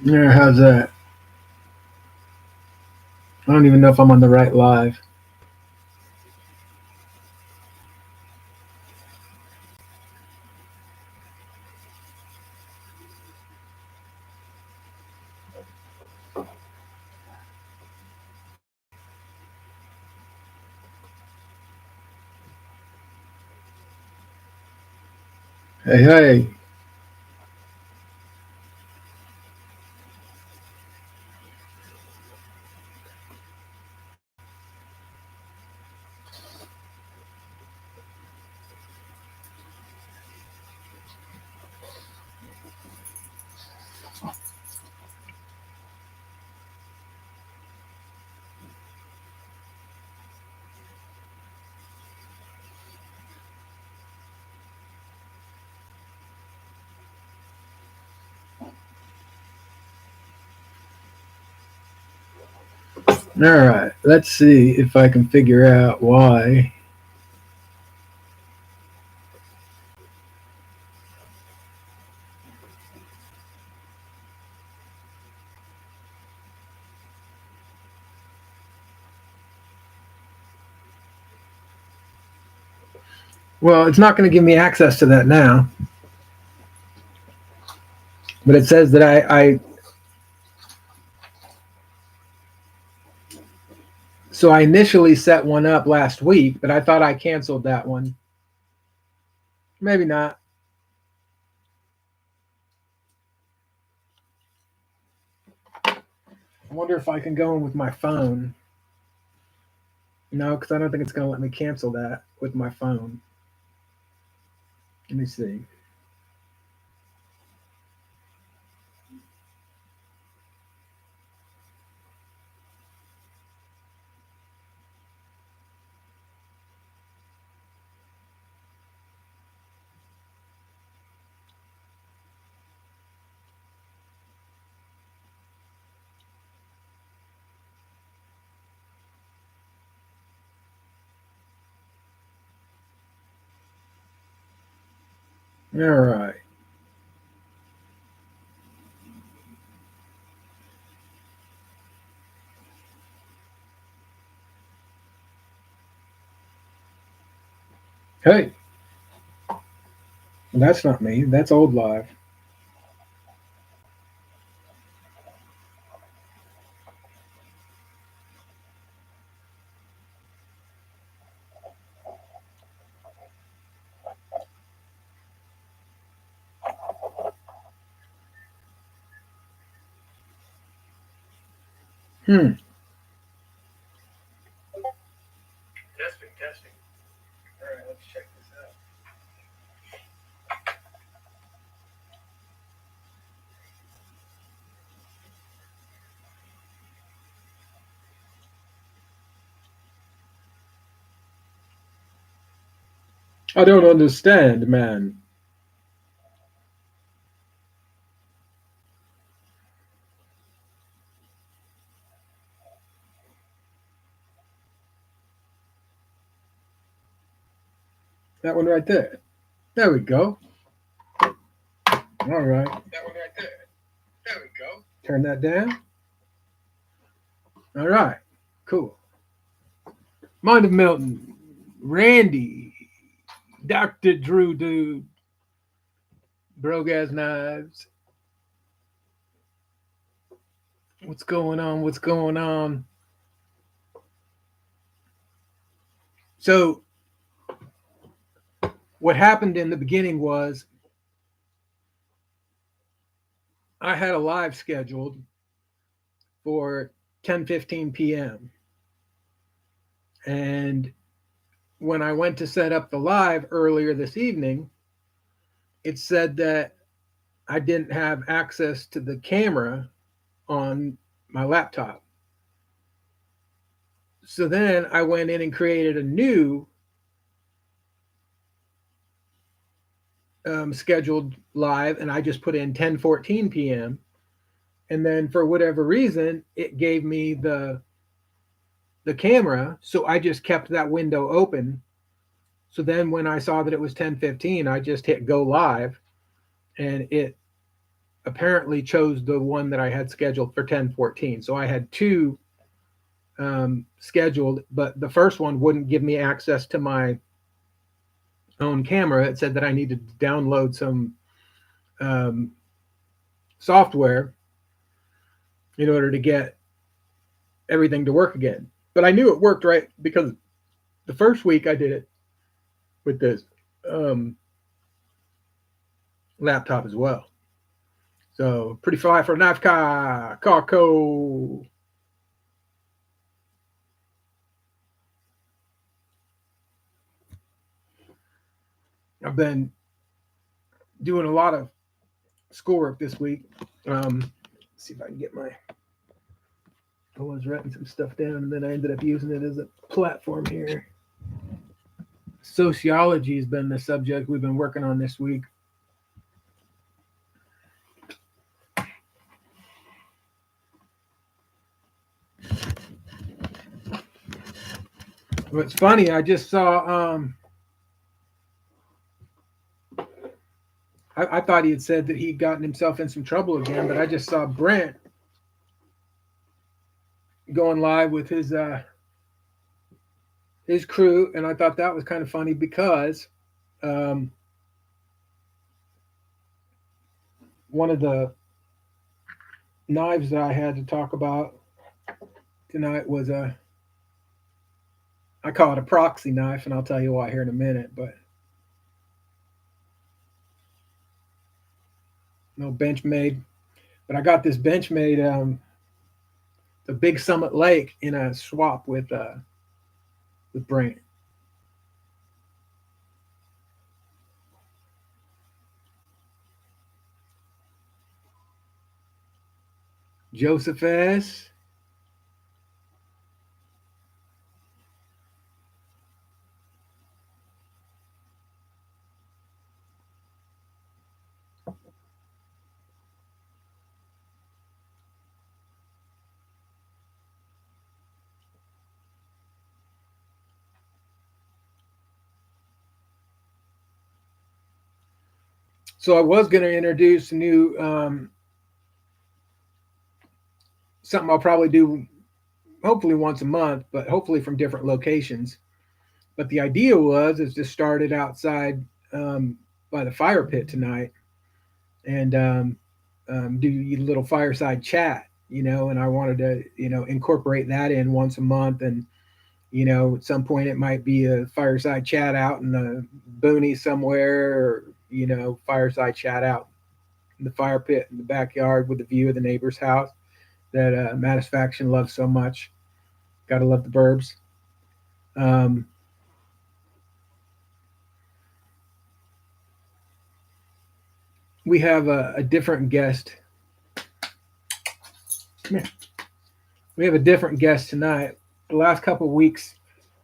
Yeah, how's that? I don't even know if I'm on the right live. Hey, hey. All right, let's see if I can figure out why. Well, it's not going to give me access to that now, but it says that so I initially set one up last week, but I thought I canceled that one. Maybe not. I wonder if I can go in with my phone. No, because I don't think it's going to let me cancel that with my phone. Let me see. All right. Hey, that's not me. That's old live. Hmm. Testing, testing. All right, let's check this out. I don't understand, man. That one right there. There we go. All right. That one right there. There we go. Turn that down. All right. Cool. Mind of Milton. Randy. Dr. Drew Dude. Broke ass knives. What's going on? What's going on? So, what happened in the beginning was I had a live scheduled for 10:15 p.m. And when I went to set up the live earlier this evening, it said that I didn't have access to the camera on my laptop. So then I went in and created a new scheduled live, and I just put in 10:14 p.m. And then for whatever reason, it gave me the camera, so I just kept that window open. So then when I saw that it was 10:15, I just hit go live, and it apparently chose the one that I had scheduled for 10:14. So I had two scheduled, but the first one wouldn't give me access to my own camera. It said that I needed to download some um, software in order to get everything to work again. But I knew it worked, right, because the first week I did it with this um, laptop as well. So pretty fly for a knife car, Carco. I've been doing a lot of schoolwork this week. Let's see if I can get my. I was writing some stuff down, and then I ended up using it as a platform here. Sociology has been the subject we've been working on this week. What's funny, I just saw. I thought he had said that he'd gotten himself in some trouble again, but I just saw Brent going live with his crew, and I thought that was kind of funny because um, one of the knives that I had to talk about tonight was I call it a proxy knife, and I'll tell you why here in a minute. But no Benchmade, but I got this Benchmade, the Big Summit Lake in a swap with Brent. Joseph S. So I was going to introduce a new something I'll probably do hopefully once a month, but hopefully from different locations. But the idea was is to start it outside by the fire pit tonight and do a little fireside chat, and I wanted to, incorporate that in once a month. And, at some point it might be a fireside chat out in the boonies somewhere, or, fireside chat out in the fire pit in the backyard with the view of the neighbor's house that Mattisfaction loves so much. Gotta love the burbs. Um, we have a different guest. We have a different guest tonight. The last couple of weeks,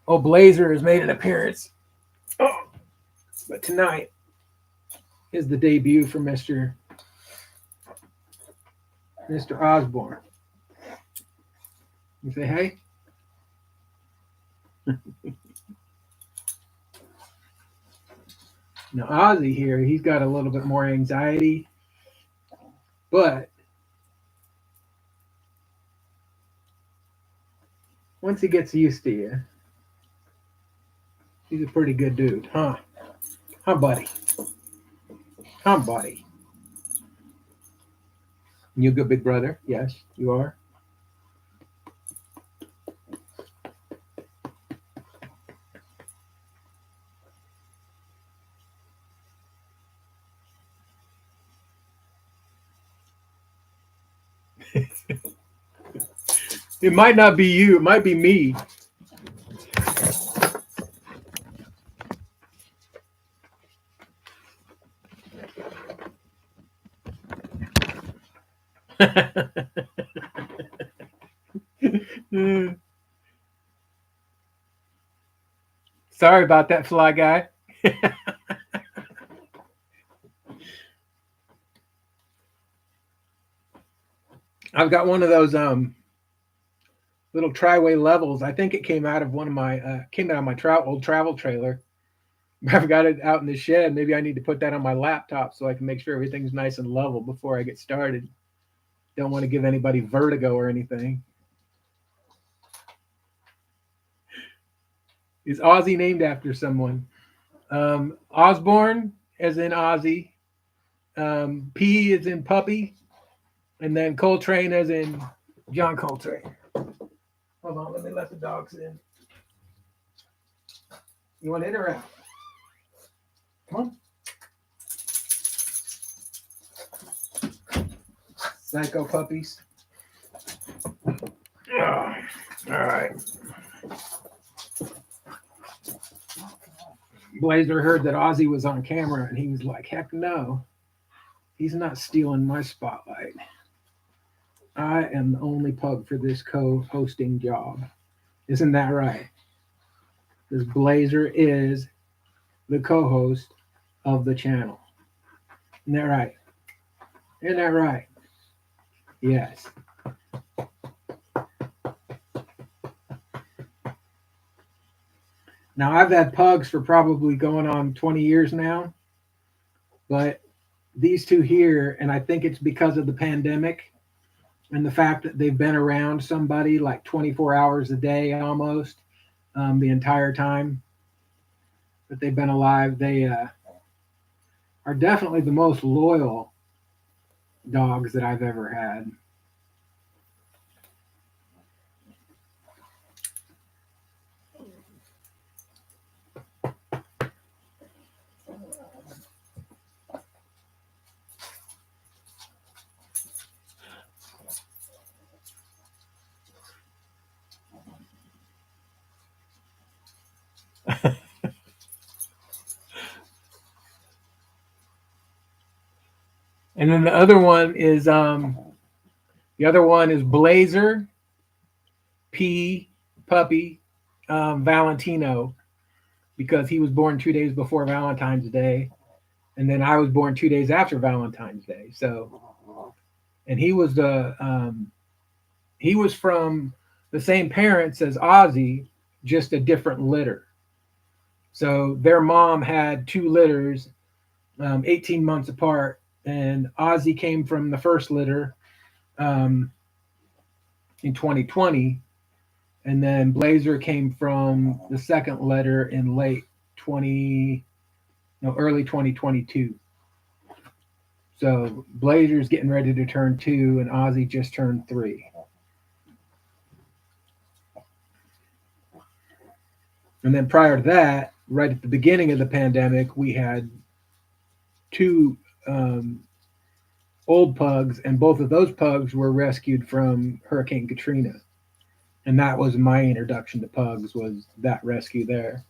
old Blazer has made an appearance. Oh, but tonight is the debut for Mr. Osborne. You say hey? Now Ozzy here, he's got a little bit more anxiety, but once he gets used to you, he's a pretty good dude, huh? Huh, buddy? Huh, buddy? You a good big brother? Yes, you are. It might not be you. It might be me. Sorry about that, fly guy. I've got one of those little tri-way levels. I think it came out of one of my old travel trailer. I've got it out in the shed. Maybe I need to put that on my laptop so I can make sure everything's nice and level before I get started. Don't want to give anybody vertigo or anything. Is Ozzy named after someone? Osborne, as in Ozzy. P is in puppy. And then Coltrane, as in John Coltrane. Hold on, let me let the dogs in. You want in or out? Come on. Psycho puppies. Oh, all right. Blazer heard that Ozzy was on camera and he was like, heck no. He's not stealing my spotlight. I am the only pug for this co-hosting job. Isn't that right? Because Blazer is the co-host of the channel. Isn't that right? Isn't that right? Yes. Now, I've had pugs for probably going on 20 years now, but these two here, and I think it's because of the pandemic and the fact that they've been around somebody like 24 hours a day almost the entire time that they've been alive. They are definitely the most loyal dogs that I've ever had. And then the other one is Blazer, P, puppy, Valentino, because he was born 2 days before Valentine's Day, and then I was born 2 days after Valentine's Day. So, and he was from the same parents as Ozzy, just a different litter. So their mom had two litters, 18 months apart, and Ozzy came from the first litter in 2020, and then Blazer came from the second litter in early 2022. So Blazer's getting ready to turn 2, and Ozzy just turned 3. And then prior to that, right at the beginning of the pandemic, we had 2 old pugs, and both of those pugs were rescued from Hurricane Katrina. And that was my introduction to pugs, was that rescue there.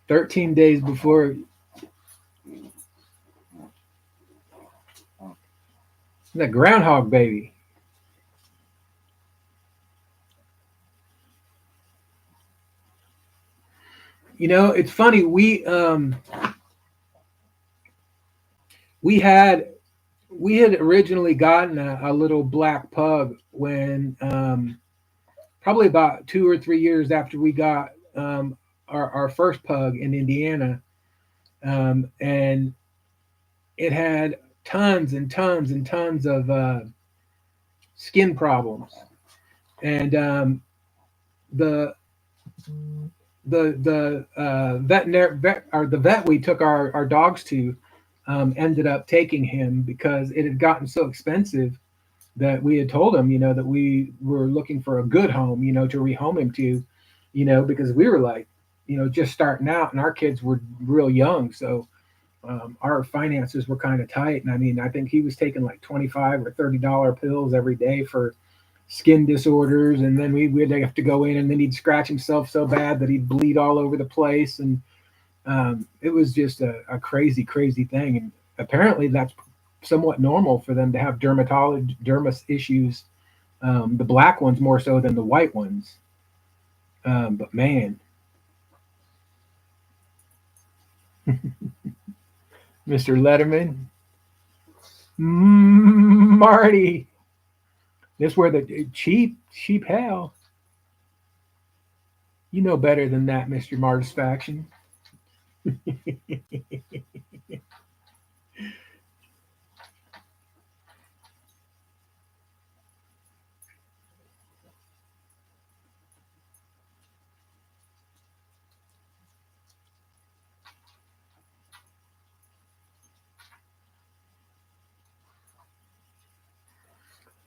"13 days before." The groundhog baby. You know, it's funny. We had originally gotten a little black pug when probably about 2 or 3 years after we got our first pug in Indiana, and it had tons and tons and tons of skin problems, and the vet we took our dogs to ended up taking him because it had gotten so expensive that we had told him, that we were looking for a good home, to rehome him to, because we were like, just starting out, and our kids were real young, so our finances were kind of tight. And I mean, I think he was taking like $25 or $30 pills every day for skin disorders, and then we'd have to go in, and then he'd scratch himself so bad that he'd bleed all over the place, and It was just a crazy, crazy thing, and apparently that's somewhat normal for them to have dermis issues. The black ones more so than the white ones. But man, Mr. Letterman, Marty, this where the cheap hell. You know better than that, Mr. Martisfaction.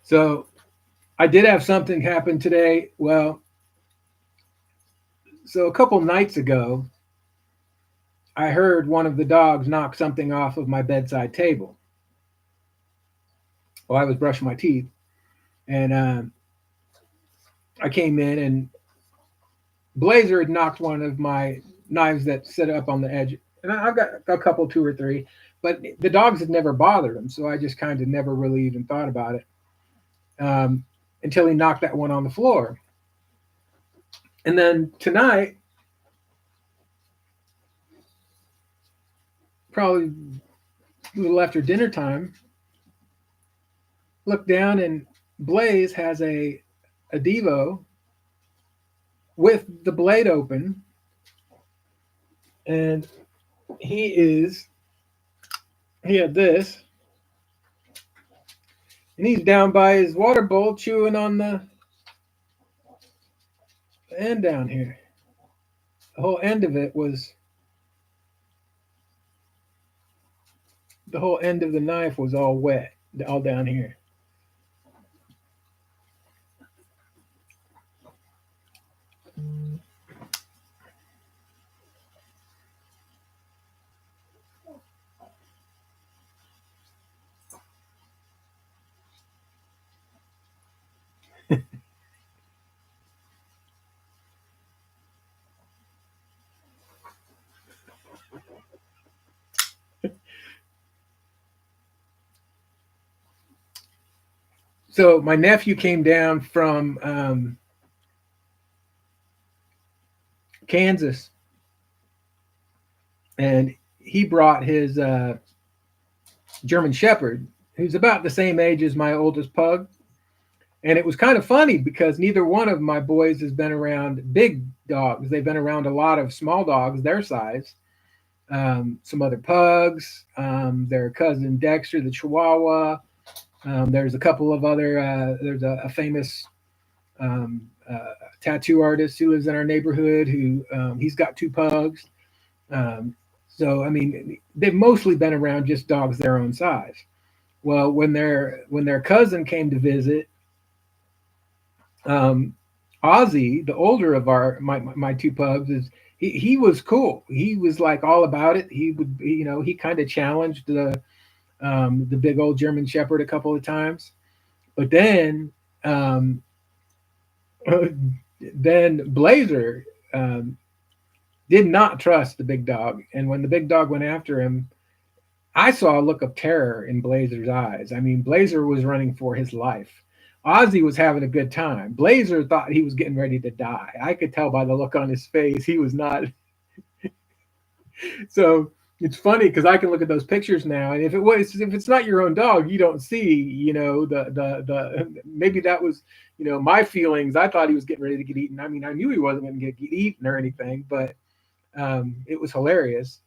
So I did have something happen today. Well, so a couple nights ago, I heard one of the dogs knock something off of my bedside table while I was brushing my teeth, and I came in and Blazer had knocked one of my knives that set up on the edge, and I've got a couple, two or three, but the dogs had never bothered him, so I just kind of never really even thought about it um, until he knocked that one on the floor. And then tonight, probably a little after dinner time, look down and Blaze has a Devo with the blade open, and he is he had this, and he's down by his water bowl chewing on the end down here. The whole end of it was the whole end of the knife was all wet, all down here. So my nephew came down from Kansas, and he brought his German Shepherd, who's about the same age as my oldest pug. And it was kind of funny because neither one of my boys has been around big dogs. They've been around a lot of small dogs their size, some other pugs, their cousin Dexter, the Chihuahua. There's a couple of other, there's a famous tattoo artist who lives in our neighborhood who he's got two pugs. So, I mean, they've mostly been around just dogs their own size. Well, when their cousin came to visit, um, Ozzy, the older of my two pugs, he was cool. He was like all about it. He would, he kind of challenged the big old German Shepherd a couple of times, but um, then Blazer did not trust the big dog, and when the big dog went after him, I saw a look of terror in Blazer's eyes. I mean, Blazer was running for his life. Ozzy was having a good time. Blazer thought he was getting ready to die. I could tell by the look on his face he was not. So it's funny because I can look at those pictures now, and if it's not your own dog, you don't see, the maybe that was, my feelings. I thought he was getting ready to get eaten. I mean, I knew he wasn't going to get eaten or anything, but it was hilarious.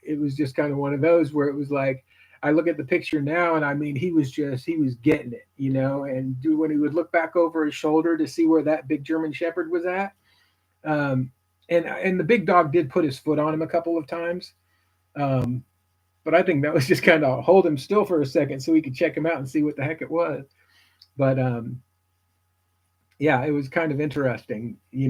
It was just kind of one of those where it was like, I look at the picture now, and I mean, he was getting it, and when he would look back over his shoulder to see where that big German Shepherd was at. Um, and the big dog did put his foot on him a couple of times. Um, but I think that was just kind of hold him still for a second so he could check him out and see what the heck it was. But yeah, it was kind of interesting. You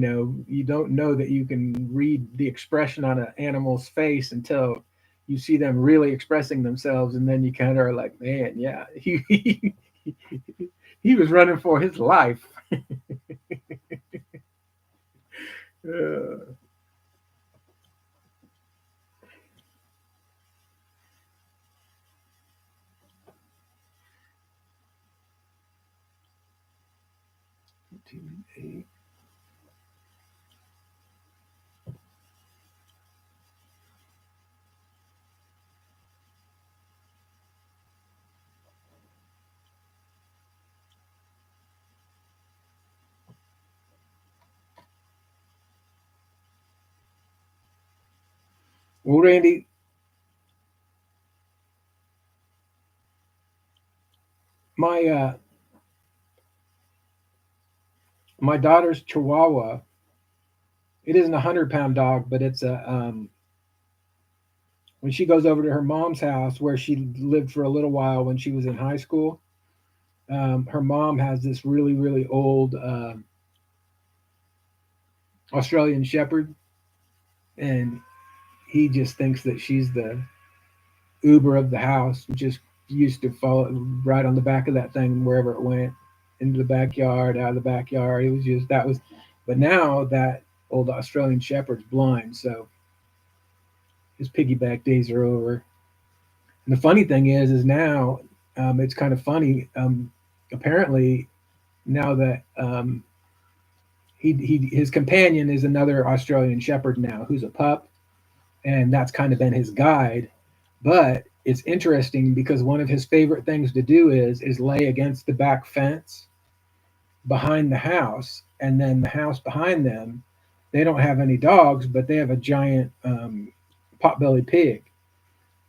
don't know that you can read the expression on an animal's face until you see them really expressing themselves, and then you kind of are like, man, yeah, he was running for his life. uh, 2, 8. Well, Randy, my my daughter's Chihuahua. It isn't a 100-pound dog, but it's a when she goes over to her mom's house where she lived for a little while when she was in high school. Her mom has this really old Australian Shepherd, and he just thinks that she's the Uber of the house. Just used to follow right on the back of that thing wherever it went, into the backyard, out of the backyard. It was just that was, but now that old Australian Shepherd's blind, so his piggyback days are over. And the funny thing is now it's kind of funny. Apparently, now that his companion is another Australian Shepherd now, who's a pup, and that's kind of been his guide. But it's interesting because one of his favorite things to do is lay against the back fence behind the house, and then the house behind them, they don't have any dogs, but they have a giant potbelly pig,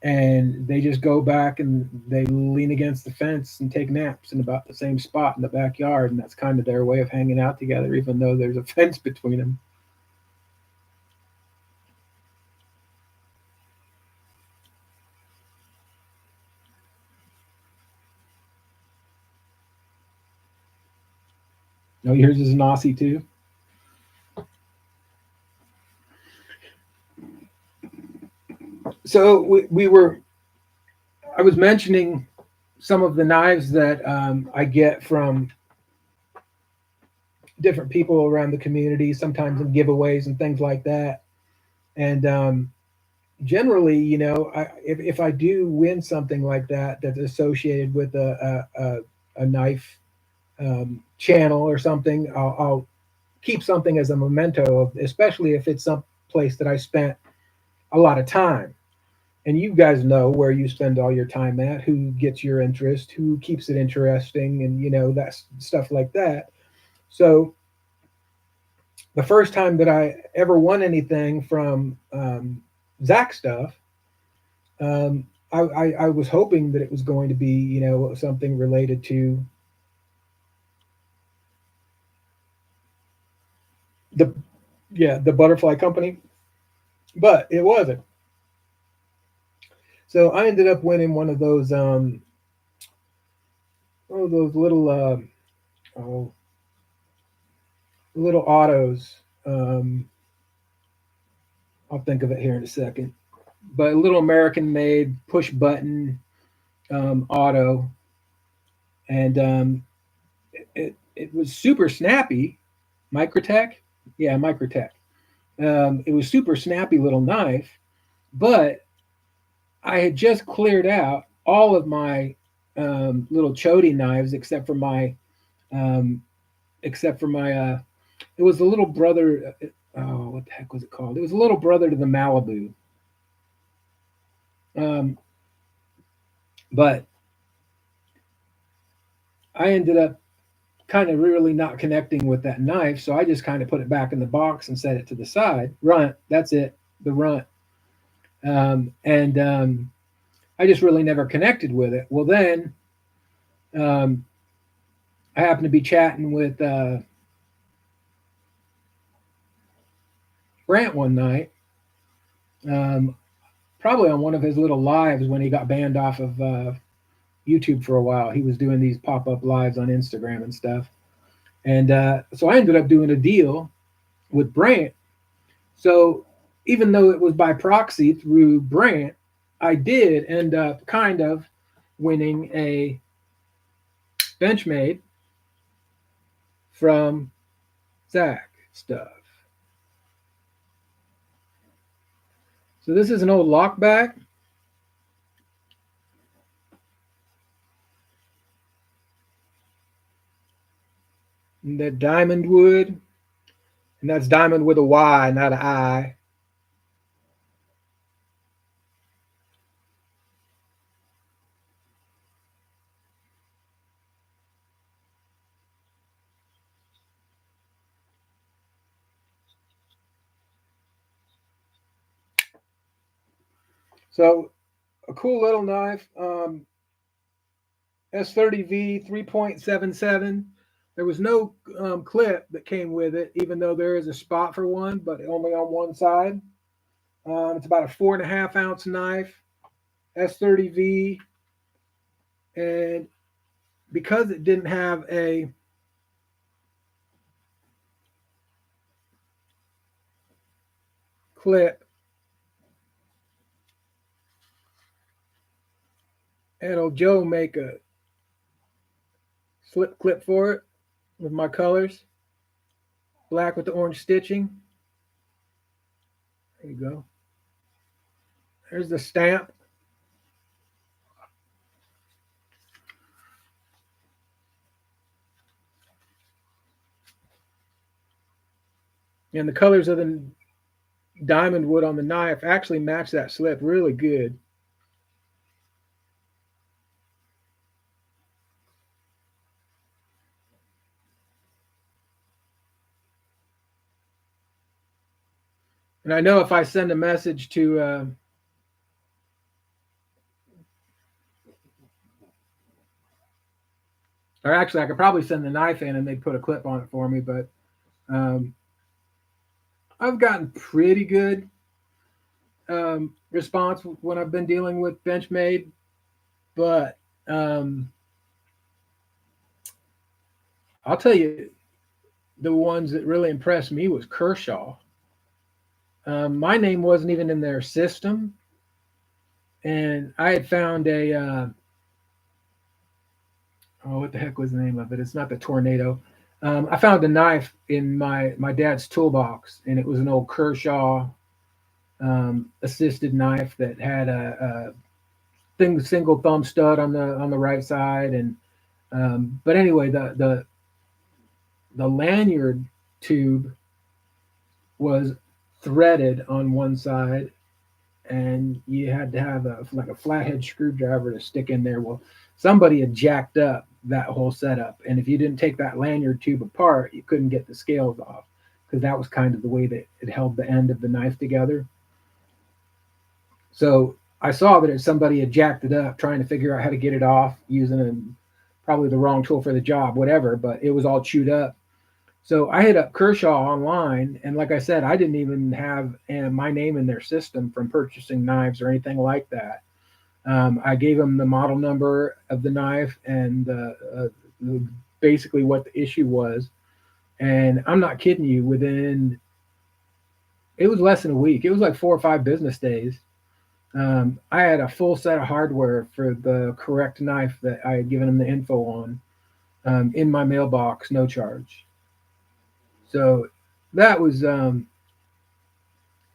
and they just go back and they lean against the fence and take naps in about the same spot in the backyard, and that's kind of their way of hanging out together, even though there's a fence between them. No, yours is an Aussie too. So we were. I was mentioning some of the knives that I get from different people around the community, sometimes in giveaways and things like that. And generally, if I do win something like that that's associated with a knife channel or something, I'll keep something as a memento of, especially if it's some place that I spent a lot of time. And you guys know where you spend all your time at, who gets your interest, who keeps it interesting, and that stuff like that. So the first time that I ever won anything from Zach stuff, I was hoping that it was going to be something related to the the butterfly company, but it wasn't. So I ended up winning one of those those little oh, little autos. I'll think of it here in a second. But a little American made push button auto, and it was super snappy. Microtech, yeah, Microtech. It was super snappy little knife, but I had just cleared out all of my little chody knives um, except for my it was the little brother. Oh, what the heck was it called? It was a little brother to the Malibu. Um, but I ended up kind of really not connecting with that knife, so I just kind of put it back in the box and set it to the side. Runt, that's it, the runt. And I just really never connected with it. Well, then um, I happened to be chatting with Brant one night, um, probably on one of his little lives when he got banned off of YouTube for a while. He was doing these pop up lives on Instagram and stuff. And so I ended up doing a deal with Brant. So even though it was by proxy through Brant, I did end up kind of winning a Benchmade from Zach stuff. So this is an old lockback. And the diamond wood, and that's diamond with a Y, not an I. So a cool little knife. S30V 3.77. There was no clip that came with it, even though there is a spot for one, but only on one side. It's about a 4.5 ounce knife, S30V, and because it didn't have a clip, it'll Joe make a slip clip for it with my colors, black with the orange stitching. There you go. There's the stamp. And the colors of the diamond wood on the knife actually match that slip really good. And I know if I send a message to, or actually, I could probably send the knife in and they'd put a clip on it for me. But um, I've gotten pretty good response when I've been dealing with Benchmade. But I'll tell you, the ones that really impressed me was Kershaw. My name wasn't even in their system, and I had found a oh, what the heck was the name of it? It's not the Tornado. I found a knife in my dad's toolbox, and it was an old Kershaw assisted knife that had a thing single thumb stud on the right side, and but anyway, the lanyard tube was threaded on one side, and you had to have a like a flathead screwdriver to stick in there. Well, somebody had jacked up that whole setup, and if you didn't take that lanyard tube apart, you couldn't get the scales off because that was kind of the way that it held the end of the knife together. So I saw that somebody had jacked it up, trying to figure out how to get it off using probably the wrong tool for the job, whatever. But it was all chewed up. So I hit up Kershaw online, and like I said, I didn't even have my name in their system from purchasing knives or anything like that. I gave them the model number of the knife and basically what the issue was. And I'm not kidding you, within it was less than a week. It was like 4 or 5 business days. I had a full set of hardware for the correct knife that I had given them the info on in my mailbox, no charge. So that was that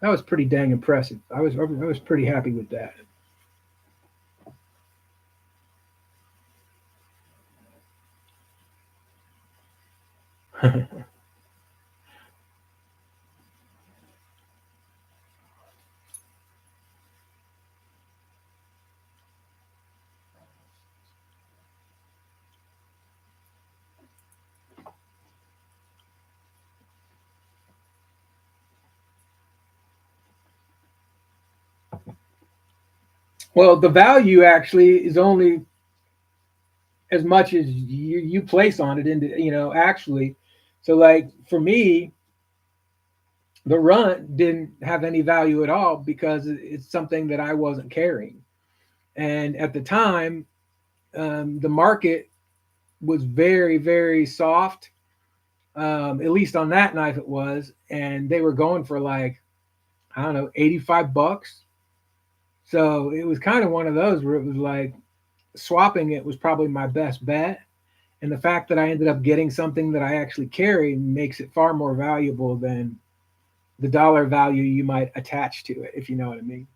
was pretty dang impressive. I was pretty happy with that. Well, the value actually is only as much as you place on it into actually. So like for me, the runt didn't have any value at all because it's something that I wasn't carrying. And at the time, the market was very, very soft. At least on that knife it was, and they were going for like I don't know, $85. So it was kind of one of those where it was like swapping it was probably my best bet. And the fact that I ended up getting something that I actually carry makes it far more valuable than the dollar value you might attach to it, if you know what I mean.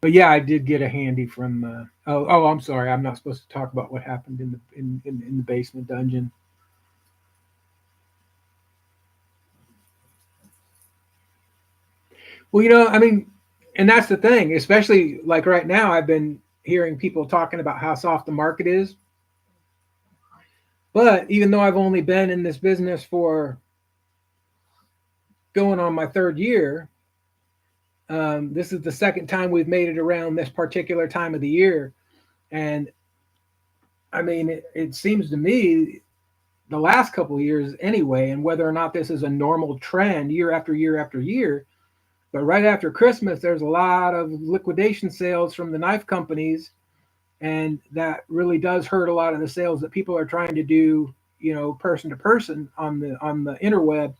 But yeah, I did get a handy from. Oh, I'm sorry. I'm not supposed to talk about what happened in the basement dungeon. Well, I mean, and that's the thing, especially like right now, I've been hearing people talking about how soft the market is. But even though I've only been in this business for going on my third year, this is the second time we've made it around this particular time of the year. And I mean, it seems to me the last couple of years anyway, and whether or not this is a normal trend year after year after year, but right after Christmas, there's a lot of liquidation sales from the knife companies, and that really does hurt a lot of the sales that people are trying to do, person to person on the interweb.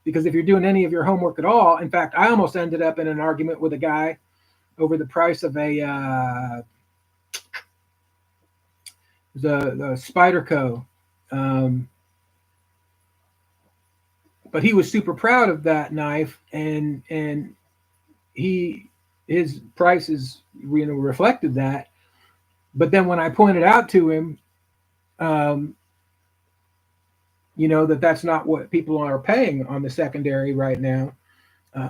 Because if you're doing any of your homework at all, in fact, I almost ended up in an argument with a guy over the price of the Spyderco. Um, but he was super proud of that knife, and he his prices reflected that. But then when I pointed out to him, um, that that's not what people are paying on the secondary right now,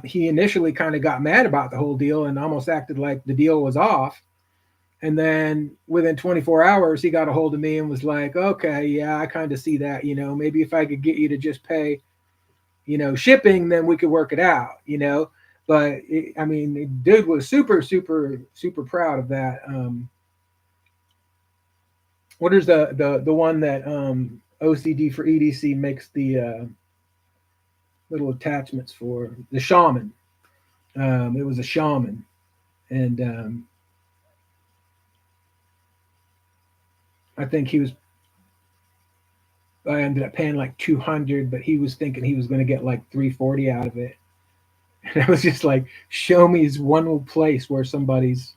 he initially kind of got mad about the whole deal and almost acted like the deal was off. And then within 24 hours, he got a hold of me and was like, okay, yeah, I kind of see that. Maybe if I could get you to just pay, shipping, then we could work it out. But I mean, the dude was super, super, super proud of that. What is the one that OCD for EDC makes the little attachments for? The Shaman. It was a Shaman, and I think I ended up paying like 200, but he was thinking he was going to get like 340 out of it. And I was just like, show me one place where somebody's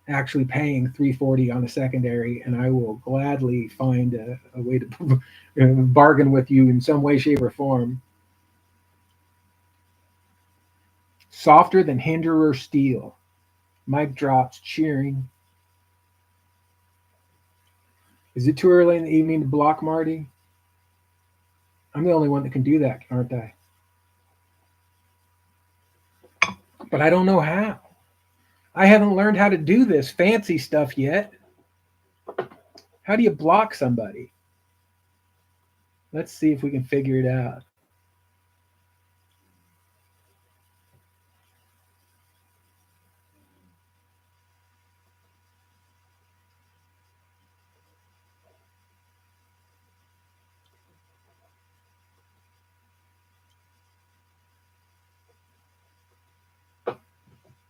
actually paying 340 on a secondary, and I will gladly find a way to bargain with you in some way, shape, or form. Softer than Hinderer steel. Mic drops, cheering. Is it too early in the evening to block Marty? I'm the only one that can do that, aren't I? But I don't know how. I haven't learned how to do this fancy stuff yet. How do you block somebody? Let's see if we can figure it out.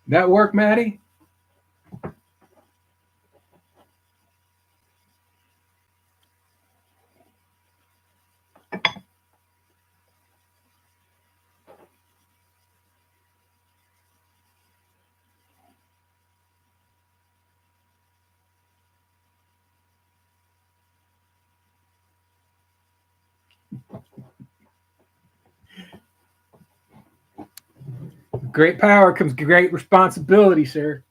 That work, Maddie? Great power comes great responsibility, sir.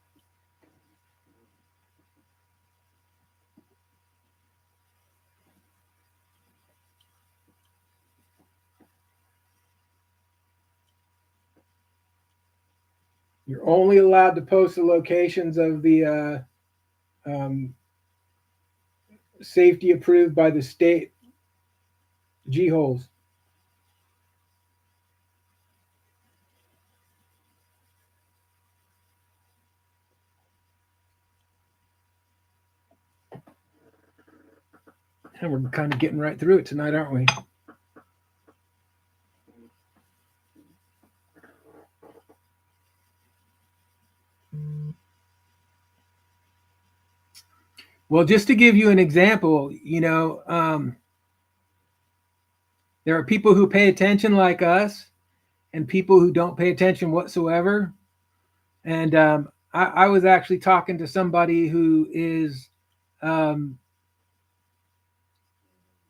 You're only allowed to post the locations of the safety approved by the state G holes. And we're kind of getting right through it tonight, aren't we? Well, just to give you an example, there are people who pay attention like us and people who don't pay attention whatsoever. And I was actually talking to somebody who is um,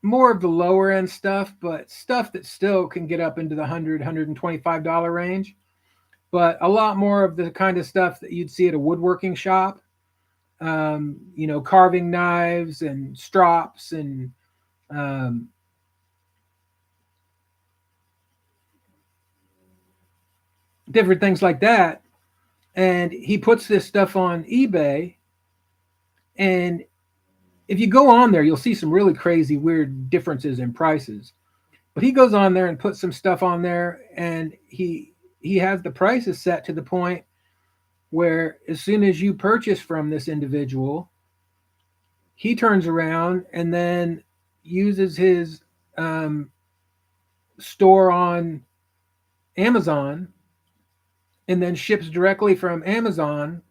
more of the lower end stuff, but stuff that still can get up into the $125 range. But a lot more of the kind of stuff that you'd see at a woodworking shop, carving knives and strops and um, different things like that. And he puts this stuff on eBay. And if you go on there, you'll see some really crazy, weird differences in prices. But he goes on there and puts some stuff on there, and he has the prices set to the point where as soon as you purchase from this individual, he turns around and then uses his um, store on Amazon and then ships directly from Amazon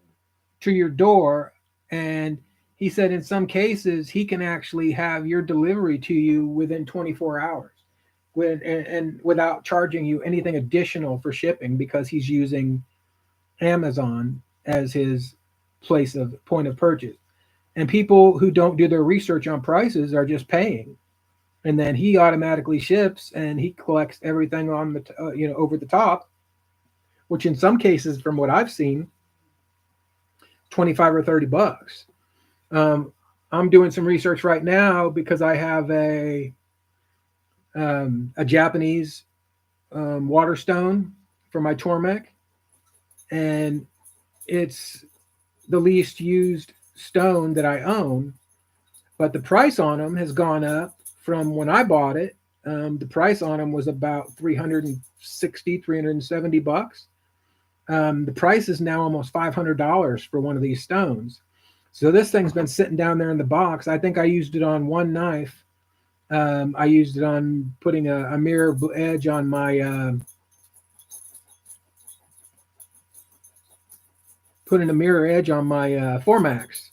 to your door. And he said in some cases he can actually have your delivery to you within 24 hours and without charging you anything additional for shipping because he's using Amazon as his point of purchase. And people who don't do their research on prices are just paying, and then he automatically ships and he collects everything on the over the top, which in some cases, from what I've seen, 25 or 30 bucks. I'm doing some research right now because I have a Japanese water stone for my Tormek, and it's the least used stone that I own, but the price on them has gone up from when I bought it. The price on them was about 360, 370 bucks. The price is now almost $500 for one of these stones. So this thing's been sitting down there in the box. I think I used it on one knife. I used it on putting a mirror edge on my putting a mirror edge on my Formax.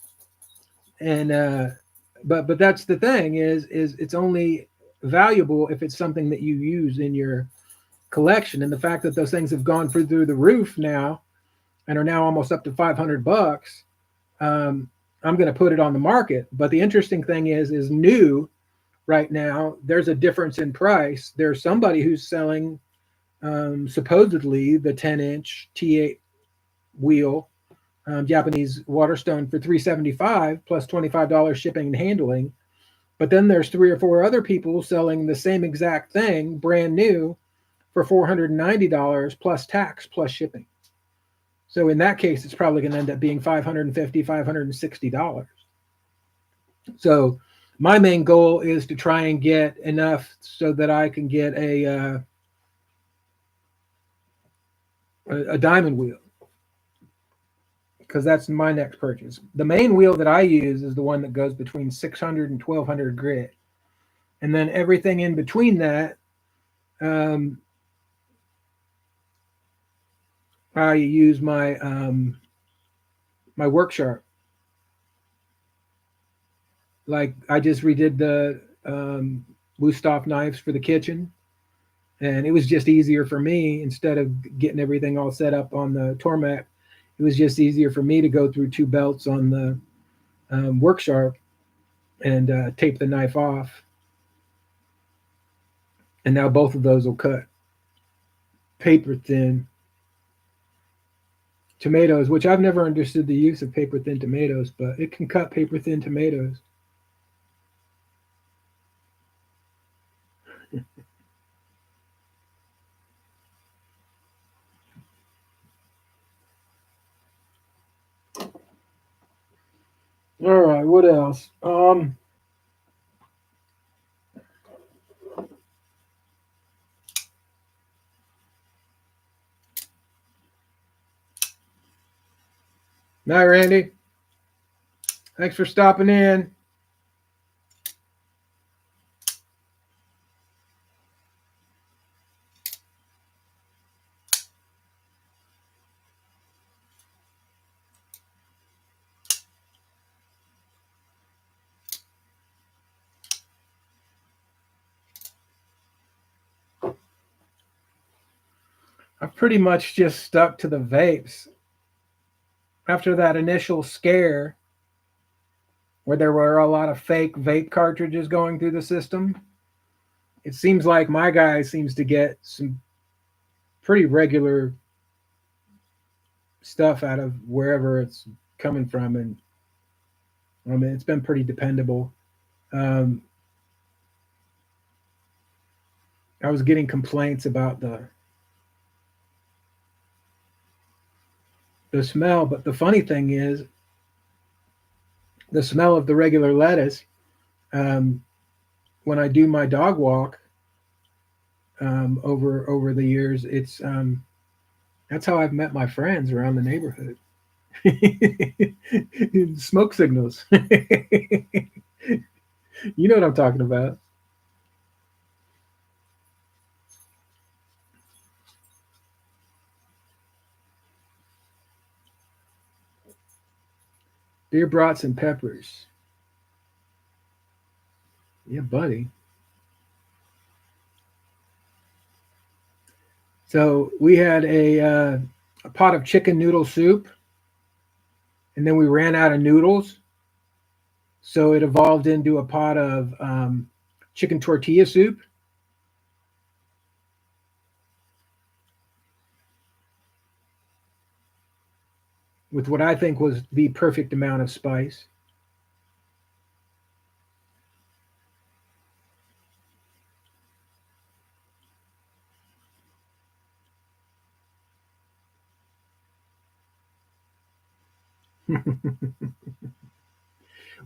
And but that's the thing is it's only valuable if it's something that you use in your collection. And the fact that those things have gone through the roof now and are now almost up to 500 bucks, I'm going to put it on the market. But the interesting thing is new right now, there's a difference in price. There's somebody who's selling supposedly the 10-inch T8 wheel Japanese Waterstone for $375 plus $25 shipping and handling. But then there's 3 or 4 other people selling the same exact thing brand new for $490 plus tax plus shipping. So in that case, it's probably going to end up being $550, $560. So my main goal is to try and get enough so that I can get a diamond wheel, because that's my next purchase. The main wheel that I use is the one that goes between 600 and 1200 grit. And then everything in between that, I use my my work sharp. Like I just redid the Wusthof knives for the kitchen, and it was just easier for me instead of getting everything all set up on the Tormek. It was just easier for me to go through 2 belts on the work sharp and tape the knife off. And now both of those will cut paper thin tomatoes, which I've never understood the use of paper thin tomatoes, but it can cut paper thin tomatoes. All right, what else? Hi, Randy. Thanks for stopping in. I've pretty much just stuck to the vapes. After that initial scare where there were a lot of fake vape cartridges going through the system, it seems like my guy seems to get some pretty regular stuff out of wherever it's coming from. And I mean, it's been pretty dependable. Um, I was getting complaints about the smell. But the funny thing is, the smell of the regular lettuce, um, when I do my dog walk, over the years, it's that's how I've met my friends around the neighborhood. Smoke signals. You know what I'm talking about. Beer brats and peppers. Yeah, buddy. So we had a pot of chicken noodle soup, and then we ran out of noodles. So it evolved into a pot of chicken tortilla soup with what I think was the perfect amount of spice.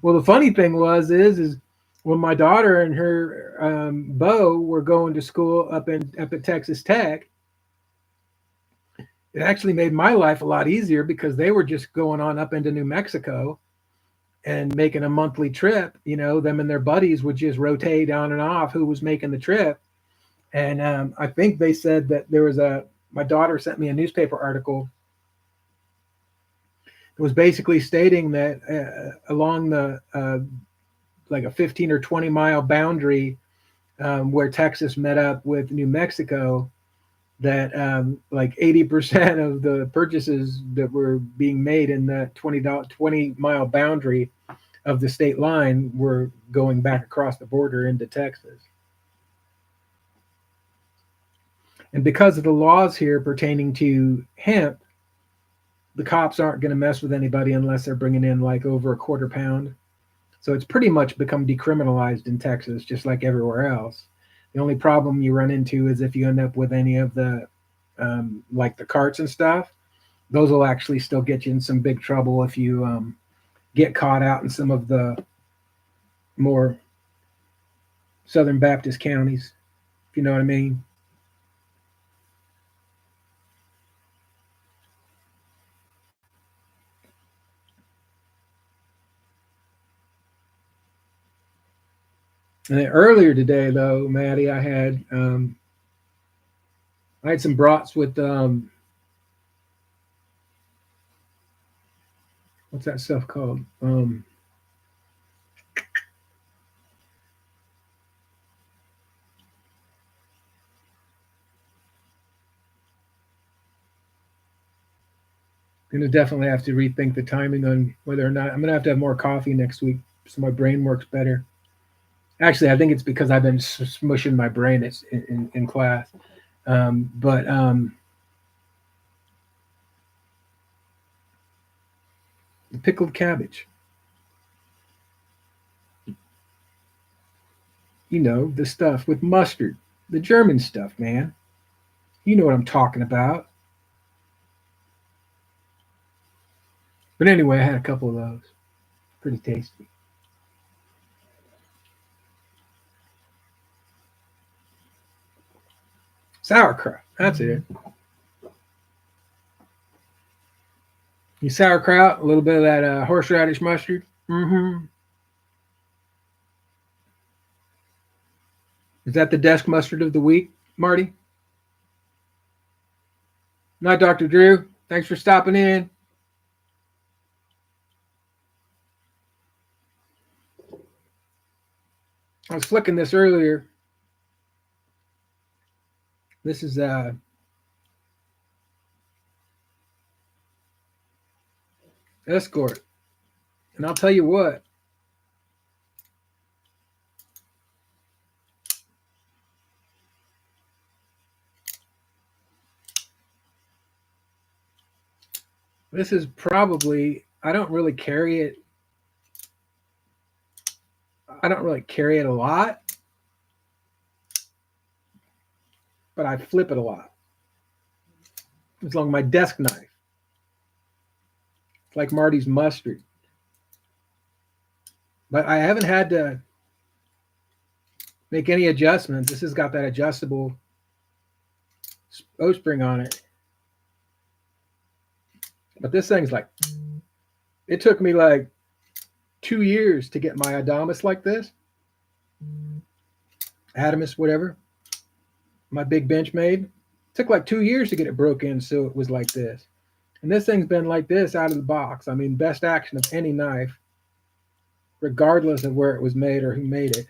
Well, the funny thing is when my daughter and her beau were going to school up at Texas Tech, it actually made my life a lot easier because they were just going on up into New Mexico and making a monthly trip. You know, them and their buddies would just rotate on and off who was making the trip. And I think they said that there was a, my daughter sent me a newspaper article. It was basically stating that along the like a 15 or 20-mile boundary where Texas met up with New Mexico, that like 80% of the purchases that were being made in that 20-mile boundary of the state line were going back across the border into Texas. And because of the laws here pertaining to hemp, the cops aren't going to mess with anybody unless they're bringing in like over a quarter pound. So it's pretty much become decriminalized in Texas, just like everywhere else. The only problem you run into is if you end up with any of the like the carts and stuff. Those will actually still get you in some big trouble if you get caught out in some of the more Southern Baptist counties, if you know what I mean. And then earlier today, though, Maddie, I had some brats with what's that stuff called? Gonna definitely have to rethink the timing on whether or not I'm gonna have to have more coffee next week so my brain works better. Actually, I think it's because I've been smushing my brain in class. But the pickled cabbage, you know, the stuff with mustard, the German stuff, man. You know what I'm talking about. But anyway, I had a couple of those. Pretty tasty. Sauerkraut. That's it. You sauerkraut, a little bit of that horseradish mustard. Mm-hmm. Is that the desk mustard of the week, Marty? Not Dr. Drew. Thanks for stopping in. I was flicking this earlier. This is Escort. And I'll tell you what, this is probably, I don't really carry it a lot, but I flip it a lot. It's along my desk knife. like Marty's mustard. But I haven't had to make any adjustments. This has got that adjustable O-spring on it. But this thing's like, it took me like 2 years to get my Adamus like this. Adamus, whatever. My big bench made. It took like 2 years to get it broke in so it was like this. And this thing's been like this out of the box. I mean, best action of any knife, regardless of where it was made or who made it.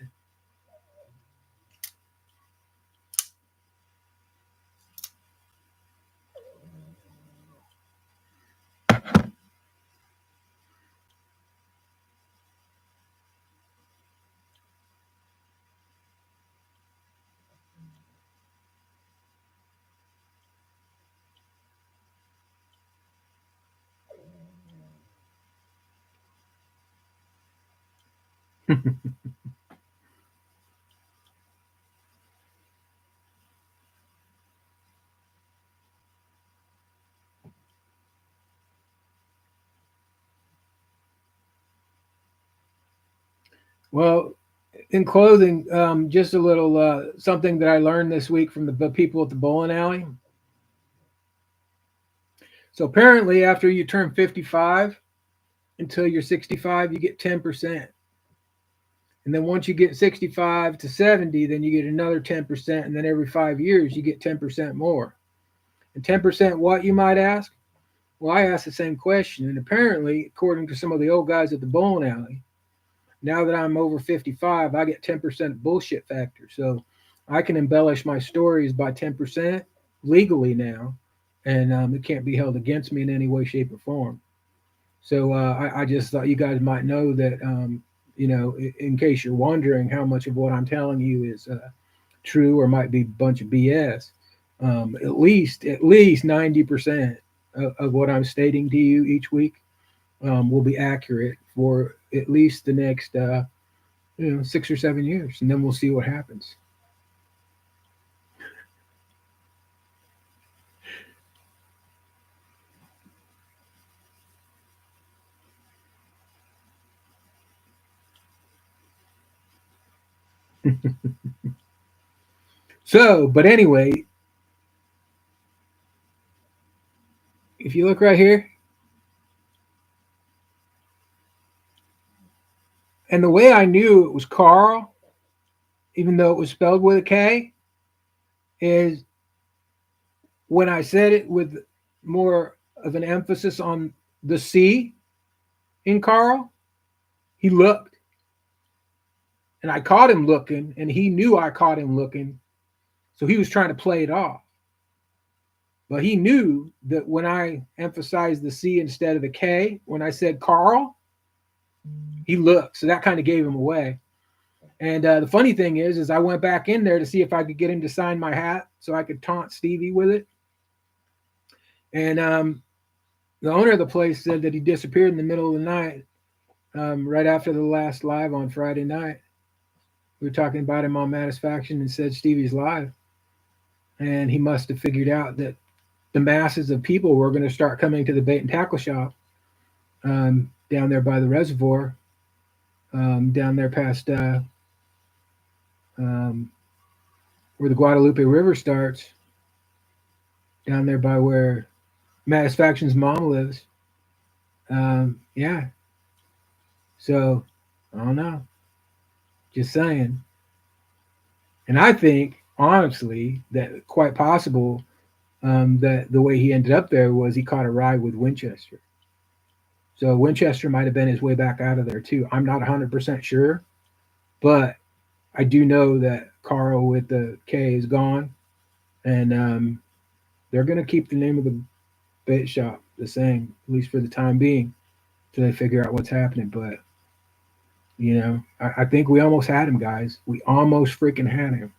Well, in closing, just a little something that I learned this week from the people at the bowling alley. So apparently, after you turn 55 until you're 65, you get 10%. And then once you get 65 to 70, then you get another 10%. And then every 5 years, you get 10% more. And 10% what, you might ask? Well, I asked the same question. And apparently, according to some of the old guys at the bowling alley, now that I'm over 55, I get 10% bullshit factor. So I can embellish my stories by 10% legally now. And it can't be held against me in any way, shape, or form. So I just thought you guys might know that, in case you're wondering how much of what I'm telling you is true or might be a bunch of BS. At least 90% of what I'm stating to you each week will be accurate for at least the next 6 or 7 years, and then we'll see what happens. So, but anyway, if you look right here, and the way I knew it was Carl, even though it was spelled with a K, is when I said it with more of an emphasis on the C in Carl, he looked. And I caught him looking, and he knew I caught him looking. So he was trying to play it off. But he knew that when I emphasized the C instead of the K, when I said Carl, he looked. So that kind of gave him away. And the funny thing is I went back in there to see if I could get him to sign my hat so I could taunt Stevie with it. And the owner of the place said that he disappeared in the middle of the night, right after the last live on Friday night. We were talking about him on Matisfaction and said Stevie's live. And he must have figured out that the masses of people were going to start coming to the bait and tackle shop down there by the reservoir, down there past where the Guadalupe River starts, down there by where Matisfaction's mom lives. Yeah. So, I don't know. Just saying. And I think, honestly, that quite possible that the way he ended up there was he caught a ride with Winchester. So Winchester might have been his way back out of there too. I'm not 100% sure, but I do know that Carl with the K is gone, and they're going to keep the name of the bait shop the same, at least for the time being, till they figure out what's happening. But I think we almost had him, guys. We almost freaking had him.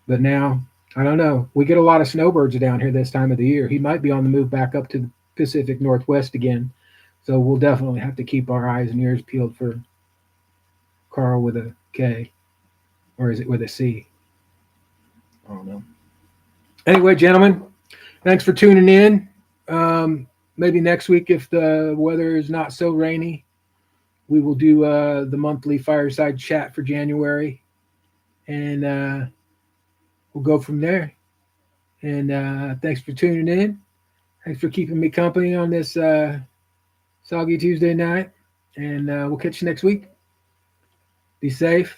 But now, I don't know. We get a lot of snowbirds down here this time of the year. He might be on the move back up to the Pacific Northwest again. So we'll definitely have to keep our eyes and ears peeled for Carl with a K. Or is it with a C? I don't know. Anyway, gentlemen, thanks for tuning in. maybe next week, if the weather is not so rainy, we will do the monthly fireside chat for January, and we'll go from there. And thanks for tuning in. Thanks for keeping me company on this soggy Tuesday night. And we'll catch you next week. Be safe.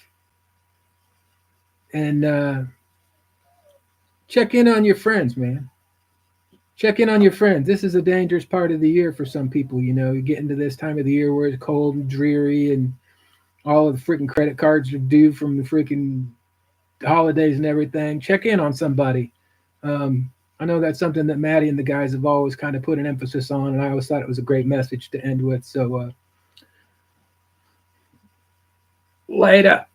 And check in on your friends, man. Check in on your friends. This is a dangerous part of the year for some people. You know, you get into this time of the year where it's cold and dreary, and all of the freaking credit cards are due from the freaking holidays and everything. Check in on somebody. I know that's something that Maddie and the guys have always kind of put an emphasis on, and I always thought it was a great message to end with. So, later.